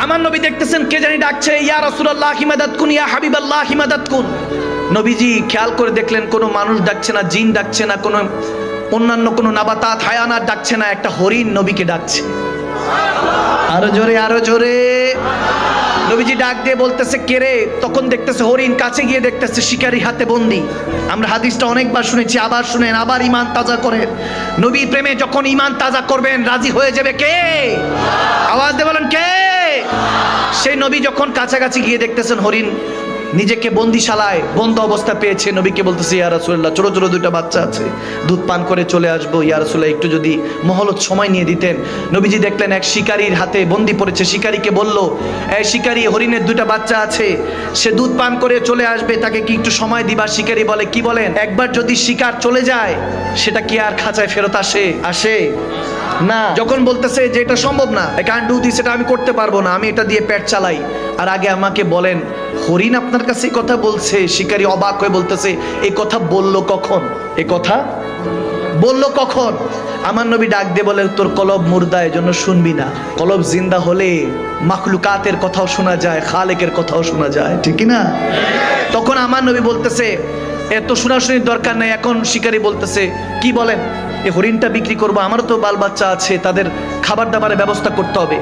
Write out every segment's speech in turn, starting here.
আমার নবী দেখতেছেন কে জানি ডাকছে, ইয়া রাসূলুল্লাহ হিমাদাতকুন, ইয়া হাবিবাল্লাহ হিমাদাতকুন। নবীজি খেয়াল করে দেখলেন কোনো মানুষ ডাকছে না, জিন ডাকছে না, কোনো অন্যান্য কোনো নাবাতাত হায়ানাত ডাকছে না, একটা হরিণ নবীকে ডাকছে। আরো জোরে, আরো জোরে। নবীজি ডাক দিয়ে বলতেছে কে রে? তখন দেখতেছে হরিণ, কাছে গিয়ে দেখতেছে শিকারী হাতে বন্দি। আমরা হাদিসটা অনেকবার শুনেছি, আবার শুনেন, আবার ঈমান তাজা করেন। নবীর প্রেমে যখন ঈমান তাজা করবেন রাজি হয়ে যাবে কে? আওয়াজ দিয়ে বলেন কে? সেই নবী যখন কাছাকাছি গিয়ে দেখতেছেন হরিণ নিজেকে বন্দিশালায় বন্ধ অবস্থা পেয়েছে, নবীকে বলতেছে ইয়া রাসূলুল্লাহ ছোট ছোট দুইটা বাচ্চা আছে, দুধ পান করে চলে আসবো, ইয়া রাসূলুল্লাহ একটু যদি মহলত সময় নিয়ে দিতেন। নবীজি দেখলেন এক শিকারীর হাতে বন্দি পড়েছে, শিকারীকে বলল, এই শিকারী, হরিণের দুইটা বাচ্চা আছে, সে দুধ পান করে চলে আসবে, তাকে কি একটু সময় দিবা? শিকারী বলে, কি বলেন? একবার যদি শিকার চলে যায় সেটা কি আর খাঁচায় ফেরত আসে না। যখন বলতেছে যে এটা সম্ভব না, আই ক্যান্ট ডু দিস, এটা আমি করতে পারবো না, আমি এটা দিয়ে পেট চালাই, আর আগে আমাকে বলেন হরিণ আপনার কাছে এই কথা বলছে? শিকারী অবাক হয়ে বলতেছে, এই কথা বললো কখন? এই কথা বললো কখন? আমার নবী ডাক দিয়ে বলে, তোর কলব মুর্দা, এজন্য শুনবি না। কলব জিন্দা হলে মাখলুকাতের কথাও শোনা যায়, খালেকের কথাও শোনা যায়, ঠিক না? তখন আমার নবী বলতেছে এত শোনাশুনির দরকার নেই। এখন শিকারী বলতেছে, কি বলেন? এই হরিণটা বিক্রি করবো, আমারও তো বাল বাচ্চা আছে, তাদের খাবার দাবারের ব্যবস্থা করতে হবে,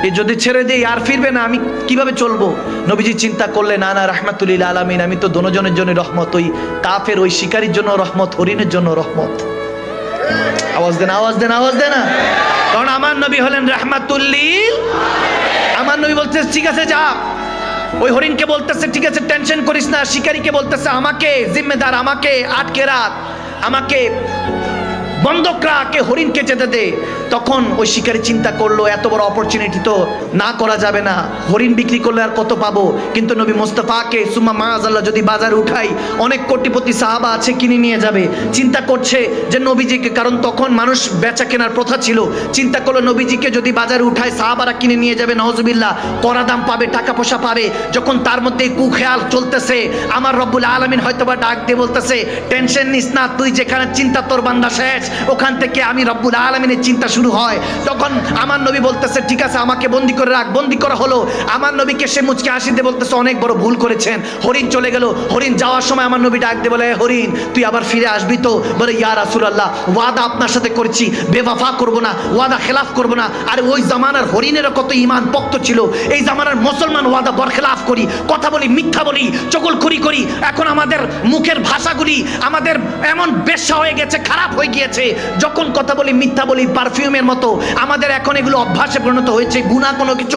এ যদি ছেড়ে দেই আর ফিরবে না, আমি কিভাবে চলবো? নবীজি চিন্তা করলেন, না না, রাহমাতুল লিল আলামিন, আমি তো দোনোজনের জন্য রহমত, ওই কাফের ওই শিকারীর জন্য রহমত, হরিণের জন্য রহমত। আওয়াজ দেন, আওয়াজ দেন, আওয়াজ দেন না। কারণ আমার নবী হলেন রাহমাতুল লিল। আমার নবী বলতেছে ঠিক আছে যা। ওই হরিণকে বলতেছে ঠিক আছে টেনশন করিস না। শিকারীকে বলতেছে আমাকে জিম্মেদার, আমাকে আটকে রাখ, আমাকে বন্ধক রাখে, হরিণকে যেতে দে। তখন ওই শিকারী চিন্তা করলো, এত বড় অপরচুনিটি তো না করা যাবে না, হরিণ বিক্রি করলে আর কত পাবো? কিন্তু নবী মুস্তাফাকে সুম্মা মাআযাল্লাহ যদি বাজারে উঠাই, অনেক কোটিপতি সাহাবা আছে, কিনে নিয়ে যাবে। চিন্তা করছে যে নবীজিকে, কারণ তখন মানুষ বেচা কেনার প্রথা ছিল, চিন্তা করলো নবীজিকে যদি বাজারে উঠায় সাহাবারা কিনে নিয়ে যাবে, নাউজুবিল্লাহ, কড়া দাম পাবে, টাকা পয়সা পাবে। যখন তার মধ্যে কুখেয়াল চলতেছে, আমার রব্বুল আলামিন হয়তোবা ডাক দিয়ে বলতেছে, টেনশন নিস না, তুই যেখানে চিন্তা তোর বান্দা শেষ, ওখান থেকে আমি রব্বুল আলামিনের চিন্তা শুরু হয়। তখন আমার নবী বলতেছে ঠিক আছে আমাকে বন্দি করে রাখ। বন্দি করা হলো। আমার নবীকে সে মুচকে হাসি দিয়ে বলতেছে অনেক বড় ভুল করেছেন। হরিণ চলে গেল। হরিণ যাওয়ার সময় আমার নবী ডাক দিয়ে বলে, হরিণ তুই আবার ফিরে আসবি তো? বলে, ইয়া রাসূলুল্লাহ, ওয়াদা আপনার সাথে করেছি, বেওয়াফা করব না, ওয়াদা খেলাফ করব না। আর ওই জামানার হরিণেরও কত ঈমান পোক্ত ছিল, এই জামানার মুসলমান ওয়াদা বরখেলাফ করি, কথা বলি, মিথ্যা বলি, চগলখড়ি করি। এখন আমাদের মুখের ভাষাগুলি আমাদের এমন বেশ্যা হয়ে গেছে, খারাপ হয়ে গিয়েছে, যখন কথা বলি মিথ্যা বলি, পারফিউমের মতো আমাদের এখন এগুলো অভ্যাসে পরিণত হয়েছে, গুনাহ কোনো কিছু